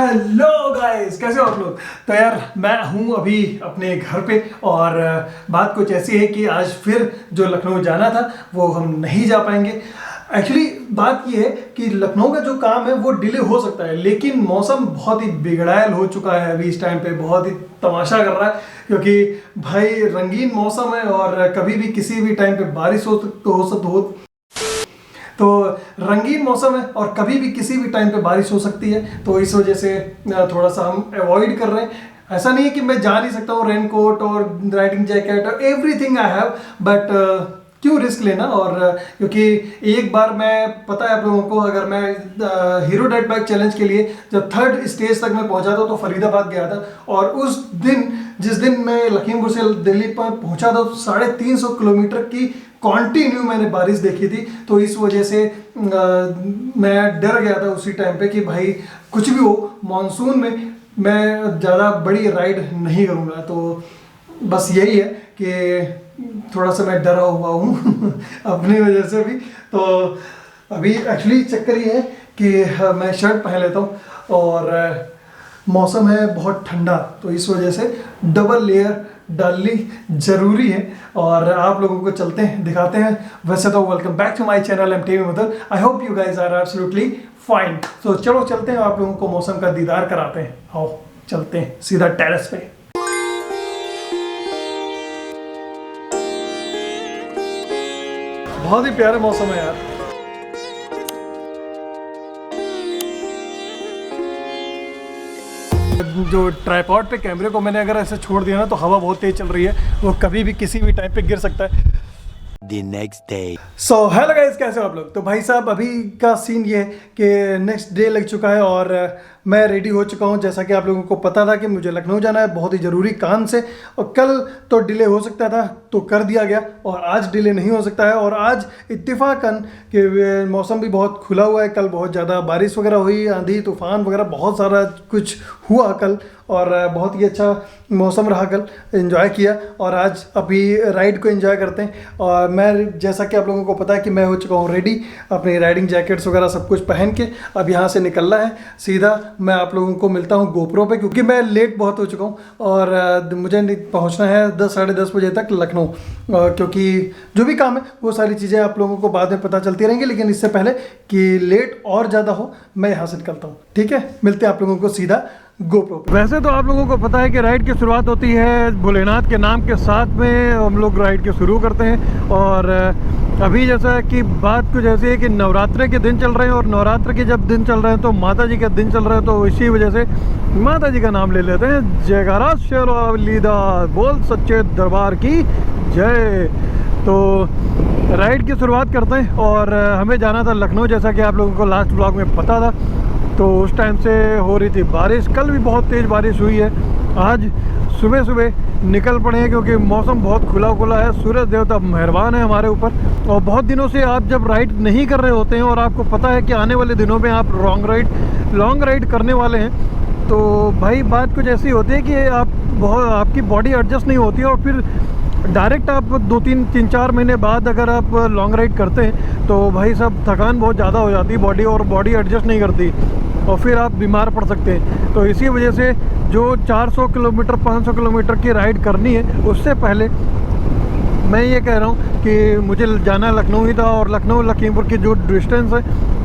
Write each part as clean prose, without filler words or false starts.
Hello guys, कैसे हो आप लोग। तो यार मैं हूं अभी अपने घर पे और बात कुछ ऐसी है कि आज फिर जो लखनऊ जाना था वो हम नहीं जा पाएंगे। एक्चुअली बात ये है कि लखनऊ का जो काम है वो डिले हो सकता है, लेकिन मौसम बहुत ही बिगड़ायल हो चुका है अभी इस टाइम पे, बहुत ही तमाशा कर रहा है क्योंकि भाई रंगीन मौसम है और कभी भी किसी भी टाइम पे बारिश तो रंगीन मौसम है और कभी भी किसी भी टाइम पे बारिश हो सकती है। तो इस वजह से थोड़ा सा हम अवॉइड कर रहे हैं। ऐसा नहीं है कि मैं जा नहीं सकता हूँ, रेन कोट और राइडिंग जैकेट और एवरीथिंग आई हैव, बट क्यों रिस्क लेना। और क्योंकि एक बार मैं पता है आप लोगों को, अगर मैं हीरो डेड बाइक चैलेंज के लिए जब 3rd स्टेज तक मैं पहुंचा था तो फरीदाबाद गया था, और उस दिन जिस दिन मैं लखीमपुर से दिल्ली पर पहुंचा था 350 किलोमीटर की कॉन्टिन्यू मैंने बारिश देखी थी। तो इस वजह से मैं डर गया था उसी टाइम पे कि भाई कुछ भी हो, मानसून में मैं ज़्यादा बड़ी राइड नहीं करूँगा। तो बस यही है कि थोड़ा सा मैं डरा हुआ हूँ अपनी वजह से भी। तो अभी एक्चुअली चक्कर ये है कि मैं शर्ट पहन लेता हूँ और मौसम है बहुत ठंडा, तो इस वजह से डबल लेयर डालनी ज़रूरी है। और आप लोगों को चलते हैं दिखाते हैं। वैसे तो welcome back to my channel, M TV mother. I hope you guys are absolutely fine. तो चलो चलते हैं, आप लोगों को मौसम का दीदार कराते हैं। आओ चलते हैं सीधा टेरेस पे। बहुत ही प्यारा मौसम है यार। जो ट्राइपॉड पे कैमरे को मैंने अगर ऐसे छोड़ दिया ना तो हवा बहुत तेज चल रही है, वो कभी भी किसी भी टाइम पे गिर सकता है। The next day. So hello guys, कैसे हो आप लोग। तो भाई साहब अभी का सीन ये है कि नेक्स्ट डे लग चुका है और मैं रेडी हो चुका हूँ। जैसा कि आप लोगों को पता था कि मुझे लखनऊ जाना है बहुत ही ज़रूरी काम से, और कल तो डिले हो सकता था तो कर दिया गया, और आज डिले नहीं हो सकता है। और आज इत्तेफाकन कि मौसम भी बहुत खुला हुआ है। कल बहुत ज़्यादा बारिश वगैरह हुई, आंधी तूफान वगैरह बहुत सारा कुछ हुआ कल, और बहुत ही अच्छा मौसम रहा कल, एंजॉय किया। और आज अभी राइड को एंजॉय करते हैं। और मैं जैसा कि आप लोगों को पता है कि मैं हो चुका हूँ रेडी, अपनी राइडिंग जैकेट्स वगैरह सब कुछ पहन के अब यहाँ से निकलना है। सीधा मैं आप लोगों को मिलता हूँ गोप्रो पे, क्योंकि मैं लेट बहुत हो चुका हूँ और मुझे पहुँचना है 10 साढ़े 10 बजे तक लखनऊ। क्योंकि जो भी काम है वो सारी चीज़ें आप लोगों को बाद में पता चलती रहेंगी, लेकिन इससे पहले कि लेट और ज़्यादा हो मैं यहाँ से निकलता हूँ। ठीक है, मिलते हैं आप लोगों को सीधा गोप्रो पे। वैसे तो आप लोगों को पता है कि राइड की शुरुआत होती है भोलेनाथ के नाम के साथ में, हम लोग राइड के शुरू करते हैं। और अभी जैसा कि बात कुछ ऐसी है कि नवरात्रे के दिन चल रहे हैं, और नवरात्र के जब दिन चल रहे हैं तो माता जी के दिन चल रहे हैं, तो इसी वजह से माता जी का नाम ले लेते हैं। जयकारा शेरवालीदा बोल सच्चे दरबार की जय। तो राइड की शुरुआत करते हैं और हमें जाना था लखनऊ, जैसा कि आप लोगों को लास्ट ब्लॉग में पता था। तो उस टाइम से हो रही थी बारिश, कल भी बहुत तेज़ बारिश हुई है। आज सुबह सुबह निकल पड़े हैं क्योंकि मौसम बहुत खुला खुला है। सूरज देवता मेहरबान है हमारे ऊपर। और बहुत दिनों से आप जब राइड नहीं कर रहे होते हैं और आपको पता है कि आने वाले दिनों में आप लॉन्ग राइड करने वाले हैं, तो भाई बात कुछ ऐसी होती है कि आपकी बॉडी एडजस्ट नहीं होती है, और फिर डायरेक्ट आप 2-3-4 महीने बाद अगर आप लॉन्ग राइड करते हैं तो भाई साहब थकान बहुत ज़्यादा हो जाती है बॉडी, और बॉडी एडजस्ट नहीं करती और फिर आप बीमार पड़ सकते हैं। तो इसी वजह से जो 400 किलोमीटर 500 किलोमीटर की राइड करनी है, उससे पहले मैं ये कह रहा हूँ कि मुझे जाना लखनऊ ही था, और लखनऊ लखीमपुर की जो डिस्टेंस है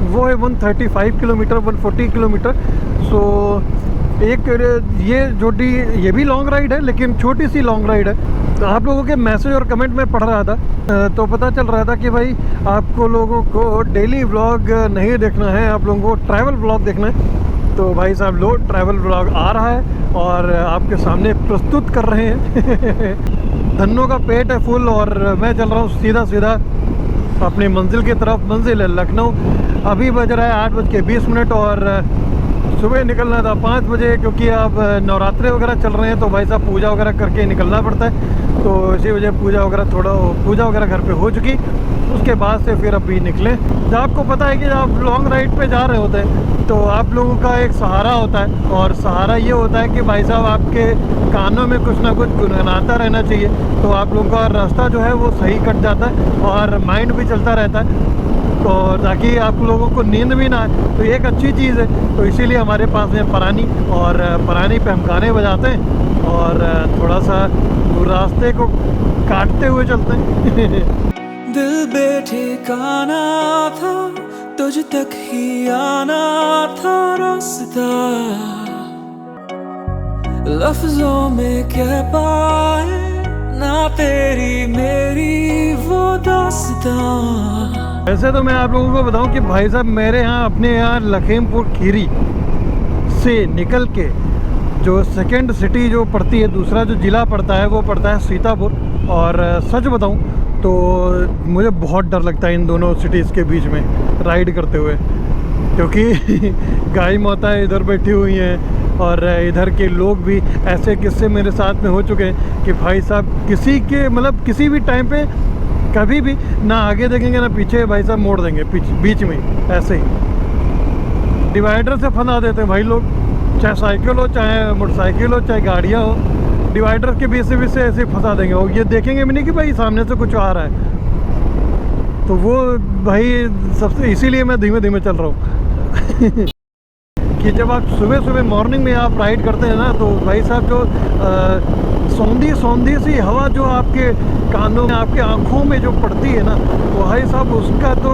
वो है 135 किलोमीटर 140 किलोमीटर। सो ये भी लॉन्ग राइड है, लेकिन छोटी सी लॉन्ग राइड है। तो आप लोगों के मैसेज और कमेंट में पढ़ रहा था तो पता चल रहा था कि भाई आपको लोगों को डेली व्लॉग नहीं देखना है, आप लोगों को ट्रैवल व्लॉग देखना है। तो भाई साहब लो ट्रैवल व्लॉग आ रहा है और आपके सामने प्रस्तुत कर रहे हैं। धन्नों का पेट है फुल और मैं चल रहा हूँ सीधा अपनी मंजिल की तरफ। मंजिल है लखनऊ। अभी बज रहा है 8:20 और सुबह निकलना था 5 बजे, क्योंकि अब नवरात्रे वगैरह चल रहे हैं तो भाई साहब पूजा वगैरह करके निकलना पड़ता है। तो इसी वजह पूजा वगैरह घर पे हो चुकी, उसके बाद से फिर अभी निकले। जब आपको पता है कि जब आप लॉन्ग राइड पे जा रहे होते हैं तो आप लोगों का एक सहारा होता है, और सहारा ये होता है कि भाई साहब आपके कानों में कुछ ना कुछ गुनगुनाता रहना चाहिए। तो आप लोगों का रास्ता जो है वो सही कट जाता है और माइंड भी चलता रहता है। और ताकि आप लोगों को नींद भी ना आए, तो एक अच्छी चीज़ है। तो इसीलिए हमारे पास में परानी, और परानी पे हम गाने बजाते हैं और थोड़ा सा रास्ते को काटते हुए चलते हैं। दिल बेठिकाना था, तुझ तक ही आना था रास्ता, लफ्जों में कह पाए ना तेरी मेरी वो दास्तां। वैसे तो मैं आप लोगों को बताऊं कि भाई साहब मेरे यहाँ अपने यहाँ लखीमपुर खीरी से निकल के जो सेकंड सिटी जो पड़ती है, दूसरा जो ज़िला पड़ता है वो पड़ता है सीतापुर। और सच बताऊं तो मुझे बहुत डर लगता है इन दोनों सिटीज़ के बीच में राइड करते हुए, क्योंकि गाय माताएं इधर बैठी हुई हैं और इधर के लोग भी। ऐसे किस्से मेरे साथ में हो चुके हैं कि भाई साहब किसी के मतलब किसी भी टाइम पे कभी भी ना आगे देखेंगे ना पीछे, भाई साहब मोड़ देंगे बीच में ऐसे ही डिवाइडर से फंसा देते हैं भाई लोग, चाहे साइकिल हो, चाहे मोटरसाइकिल हो, चाहे गाड़ियाँ हो, डिवाइडर के बीच से ऐसे फंसा देंगे। और ये देखेंगे भी नहीं कि भाई सामने से कुछ आ रहा है। तो वो भाई सबसे इसीलिए मैं धीमे धीमे चल रहा हूँ। कि जब आप सुबह सुबह मॉर्निंग में आप राइड करते हैं ना, तो भाई साहब जो सौंधी सी हवा जो आपके कानों में, आपके आँखों में जो पड़ती है ना, तो भाई साहब उसका तो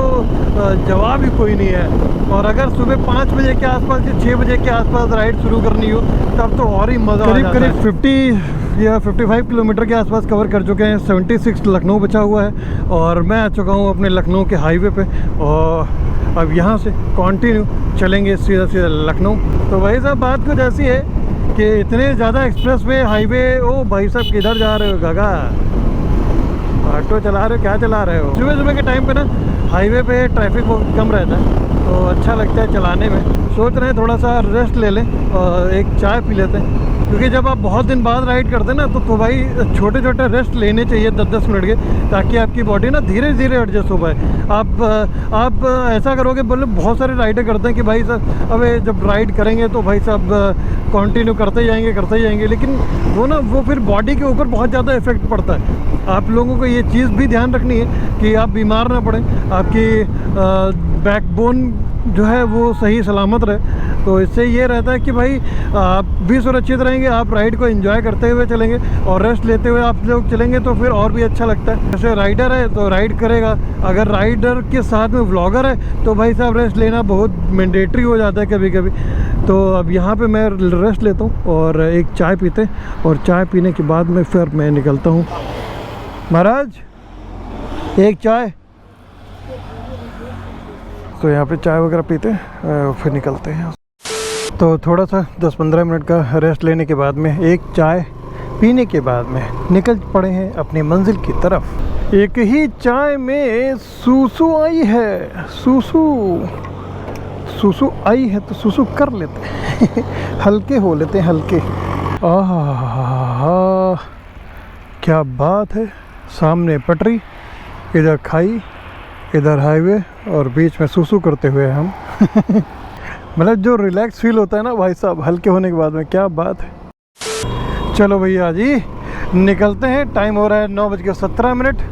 जवाब ही कोई नहीं है। और अगर सुबह 5 बजे के आसपास या 6 बजे के आसपास राइड शुरू करनी हो तब तो और ही मज़ा आ जाता है। करीब 50 या 55 किलोमीटर के आसपास कवर कर चुके हैं। 76 लखनऊ बचा हुआ है और मैं आ चुका हूँ अपने लखनऊ के हाईवे पे। और अब यहाँ से कंटिन्यू चलेंगे सीधा सीधा लखनऊ। तो भाई साहब बात कुछ ऐसी है कि इतने ज़्यादा एक्सप्रेस वे हाईवे, ओ भाई साहब किधर जा रहे हो गागा, ऑटो चला रहे हो क्या चला रहे हो? सुबह सुबह के टाइम पे ना हाईवे पे ट्रैफिक बहुत कम रहता है तो अच्छा लगता है चलाने में। सोच रहे हैं थोड़ा सा रेस्ट ले लें और एक चाय पी लेते हैं, क्योंकि जब आप बहुत दिन बाद राइड करते हैं ना तो भाई छोटे छोटे रेस्ट लेने चाहिए 10-10 मिनट के, ताकि आपकी बॉडी ना धीरे धीरे एडजस्ट हो पाए। आप ऐसा करोगे, बोले बहुत सारे राइडर करते हैं कि भाई साहब अबे जब राइड करेंगे तो भाई साहब कंटिन्यू करते जाएंगे, लेकिन वो फिर बॉडी के ऊपर बहुत ज़्यादा इफेक्ट पड़ता है। आप लोगों को ये चीज़ भी ध्यान रखनी है कि आप बीमार ना पड़ें, आपकी बैकबोन जो है वो सही सलामत रहे। तो इससे ये रहता है कि भाई आप भी सुरक्षित रहेंगे, आप राइड को एंजॉय करते हुए चलेंगे और रेस्ट लेते हुए आप लोग चलेंगे तो फिर और भी अच्छा लगता है। जैसे राइडर है तो राइड करेगा, अगर राइडर के साथ में व्लॉगर है तो भाई साहब रेस्ट लेना बहुत मैंडेटरी हो जाता है कभी कभी। तो अब यहाँ पे मैं रेस्ट लेता हूँ और एक चाय पीते, और चाय पीने के बाद में फिर मैं निकलता हूँ। महाराज एक चाय। तो यहाँ पे चाय वगैरह पीते फिर निकलते हैं। तो थोड़ा सा 10-15 मिनट का रेस्ट लेने के बाद में, एक चाय पीने के बाद में निकल पड़े हैं अपनी मंजिल की तरफ। एक ही चाय में सूसू आई है, सूसू आई है तो सूसू कर लेते हैं। हल्के हो लेते हैं हल्के। आहा क्या बात है, सामने पटरी, इधर खाई, इधर हाईवे और बीच में सूसू करते हुए हम। मतलब जो रिलैक्स फील होता है ना भाई साहब हल्के होने के बाद में, क्या बात है। चलो भैया जी निकलते हैं। टाइम हो रहा है 9:17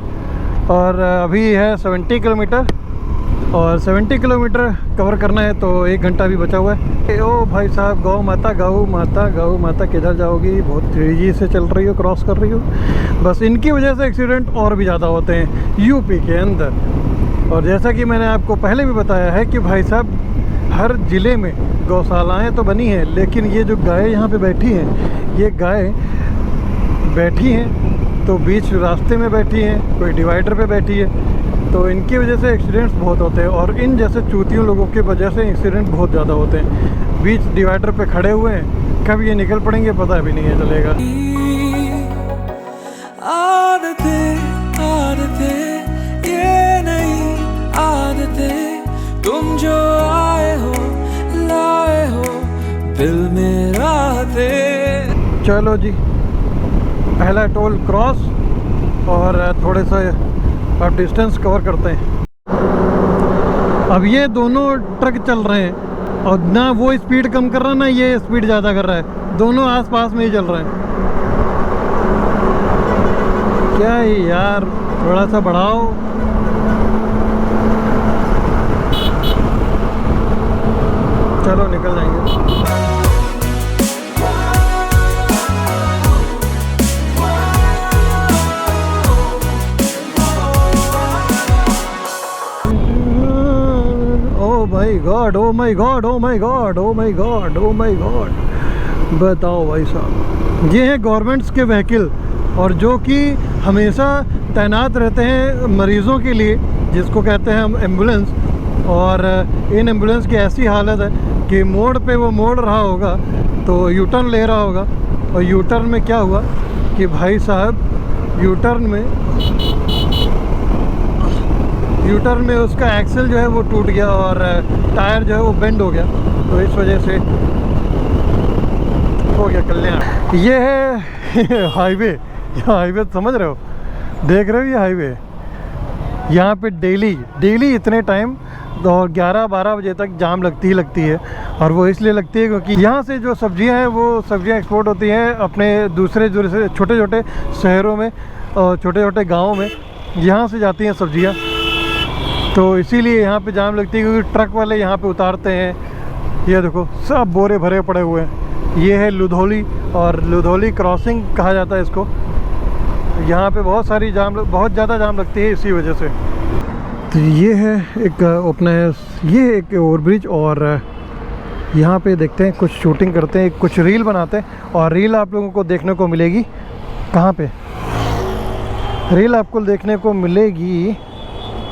और अभी है 70 किलोमीटर, और 70 किलोमीटर कवर करना है तो 1 घंटा भी बचा हुआ है। ओ भाई साहब गौ माता किधर जाओगी? बहुत तेज़ी से चल रही हो, क्रॉस कर रही हो। बस इनकी वजह से एक्सीडेंट और भी ज़्यादा होते हैं यूपी के अंदर। और जैसा कि मैंने आपको पहले भी बताया है कि भाई साहब हर ज़िले में गौशालाएँ तो बनी हैं, लेकिन ये जो गाय यहाँ पे बैठी हैं, ये गाय बैठी हैं तो बीच रास्ते में बैठी हैं, कोई डिवाइडर पे बैठी है, तो इनकी वजह से एक्सीडेंट्स बहुत होते हैं। और इन जैसे चूतियों लोगों की वजह से एक्सीडेंट बहुत ज़्यादा होते हैं। बीच डिवाइडर पे खड़े हुए हैं, कब ये निकल पड़ेंगे पता भी नहीं है चलेगा। आदतें ये नहीं आदतें, तुम जो आए हो लाए हो दिल में राहतें। चलो जी पहला टोल क्रॉस और थोड़े से अब डिस्टेंस कवर करते हैं। अब ये दोनों ट्रक चल रहे हैं और ना वो स्पीड कम कर रहा ना ये स्पीड ज़्यादा कर रहा है, दोनों आसपास में ही चल रहे हैं। क्या है यार, थोड़ा सा बढ़ाओ। My God, oh my God, oh my God, oh my God, oh my God. बताओ भाई साहब, ये है गवर्नमेंट्स के व्हीकल और जो कि हमेशा तैनात रहते हैं मरीज़ों के लिए, जिसको कहते हैं हम एम्बुलेंस। और इन एम्बुलेंस की ऐसी हालत है कि मोड़ पे वो मोड़ रहा होगा तो यू टर्न ले रहा होगा, और यू टर्न में क्या हुआ कि भाई साहब यू टर्न में उसका एक्सेल जो है वो टूट गया और टायर जो है वो बेंड हो गया, तो इस वजह से हो गया कल्याण। ये है हाईवे, हाईवे समझ रहे हो, देख रहे हो, ये हाईवे यहाँ पे डेली इतने टाइम और 11-12 बजे तक जाम लगती है। और वो इसलिए लगती है क्योंकि यहाँ से जो सब्जियाँ हैं वो सब्जियाँ एक्सपोर्ट होती हैं अपने दूसरे छोटे छोटे शहरों में और छोटे छोटे गाँवों में, यहाँ से जाती हैं सब्जियाँ, तो इसीलिए यहाँ पे जाम लगती है क्योंकि ट्रक वाले यहाँ पे उतारते हैं। ये देखो सब बोरे भरे पड़े हुए हैं। ये है लुधौली, और लुधौली क्रॉसिंग कहा जाता है इसको। यहाँ पे बहुत ज़्यादा जाम लगती है इसी वजह से। तो ये है एक अपना, ये है एक ओवरब्रिज, और यहाँ पे देखते हैं कुछ शूटिंग करते हैं, कुछ रील बनाते हैं। और रील आप लोगों को देखने को मिलेगी कहाँ पे? रील आपको देखने को मिलेगी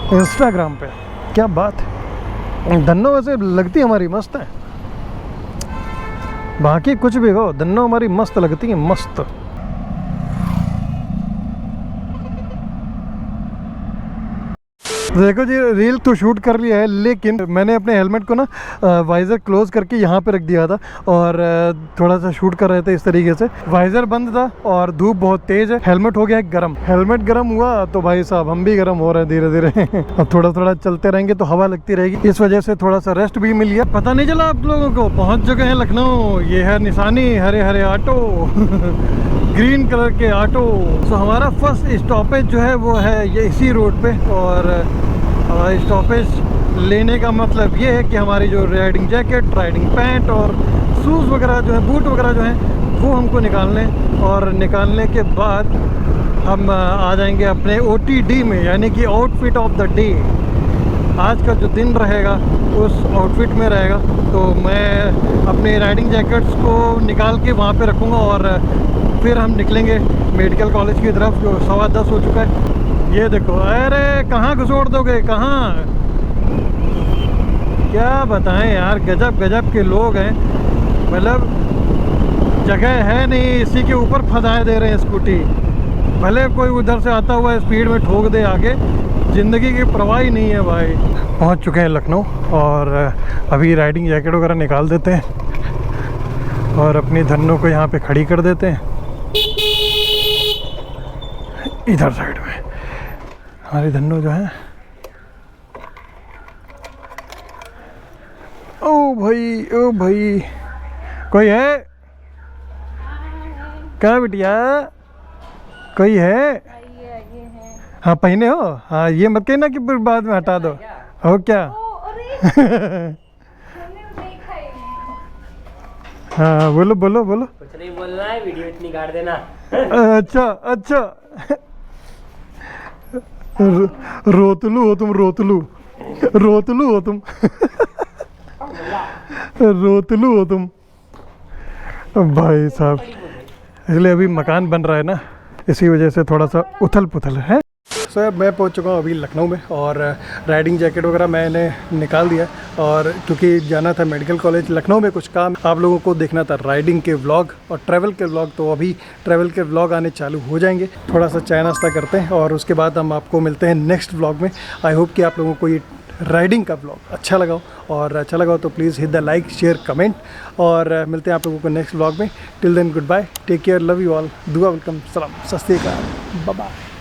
इंस्टाग्राम पे। क्या बात है, धन्नो वैसे लगती हमारी मस्त है, बाकी कुछ भी हो, धन्नो हमारी मस्त लगती है, मस्त। देखो जी, रील तो शूट कर लिया है, लेकिन मैंने अपने हेलमेट को ना वाइज़र क्लोज करके यहाँ पे रख दिया था और थोड़ा सा शूट कर रहे थे इस तरीके से। वाइज़र बंद था और धूप बहुत तेज़ है, हेलमेट हो गया है गर्म। हेलमेट गर्म हुआ तो भाई साहब हम भी गर्म हो रहे हैं धीरे धीरे। अब थोड़ा थोड़ा चलते रहेंगे तो हवा लगती रहेगी, इस वजह से थोड़ा सा रेस्ट भी मिल गया। पता नहीं चला आप लोगों को, पहुँच चुके हैं लखनऊ। ये है निशानी, Hare Hare auto green colour के ऑटो। तो हमारा फर्स्ट स्टॉपेज जो है वो है ये इसी रोड पे, और स्टॉपेज लेने का मतलब ये है कि हमारी जो राइडिंग जैकेट, राइडिंग पैंट और शूज़ वगैरह जो है, बूट वगैरह जो हैं वो हमको निकालने, और निकालने के बाद हम आ जाएंगे अपने OTD में, यानी कि आउटफिट ऑफ द डे। आज का जो दिन रहेगा उस आउटफिट में रहेगा, तो मैं अपने राइडिंग जैकेट्स को निकाल के वहाँ पे रखूँगा और फिर हम निकलेंगे मेडिकल कॉलेज की तरफ, जो 10:15 हो चुका है। ये देखो, अरे कहाँ घुसोड़ दोगे, कहाँ, क्या बताएं यार, गजब गजब के लोग हैं। मतलब जगह है नहीं, इसी के ऊपर फंसाए दे रहे हैं स्कूटी। भले कोई उधर से आता हुआ स्पीड में ठोक दे आगे, ज़िंदगी की परवाह ही नहीं है भाई। पहुंच चुके हैं लखनऊ, और अभी राइडिंग जैकेट वगैरह निकाल देते हैं और अपनी धन्नो को यहाँ पे खड़ी कर देते हैं इधर साइड में। हमारी धन्नो जो है, ओ भाई कोई है क्या बिटिया, कोई है? हाँ पहने हो, हाँ ये मत कहना कि फिर बाद में हटा दो, हो क्या? हाँ बोलो बोलो बोलो। कुछ नहीं बोलना है, वीडियो इतनी काट देना। अच्छा रोतलू हो तुम, रोतलू हो तुम। रोतलू हो तुम भाई साहब। इसलिए अभी मकान बन रहा है ना, इसी वजह से थोड़ा सा उथल पुथल है। सर मैं पहुंच चुका हूं अभी लखनऊ में, और राइडिंग जैकेट वगैरह मैंने निकाल दिया, और क्योंकि जाना था मेडिकल कॉलेज। लखनऊ में कुछ काम आप लोगों को देखना था, राइडिंग के व्लॉग और ट्रैवल के व्लॉग, तो अभी ट्रैवल के व्लॉग आने चालू हो जाएंगे। थोड़ा सा चाय नाश्ता करते हैं और उसके बाद हम आपको मिलते हैं नेक्स्ट व्लॉग में। आई होप कि आप लोगों को ये राइडिंग का व्लॉग अच्छा लगा, और अच्छा लगा तो please hit the like share comment, और मिलते हैं आप लोगों को नेक्स्ट व्लॉग में। Till then goodbye, take care, love you all, दुआ वेलकम, सलाम, सत श्री अकाल, बाय बाय।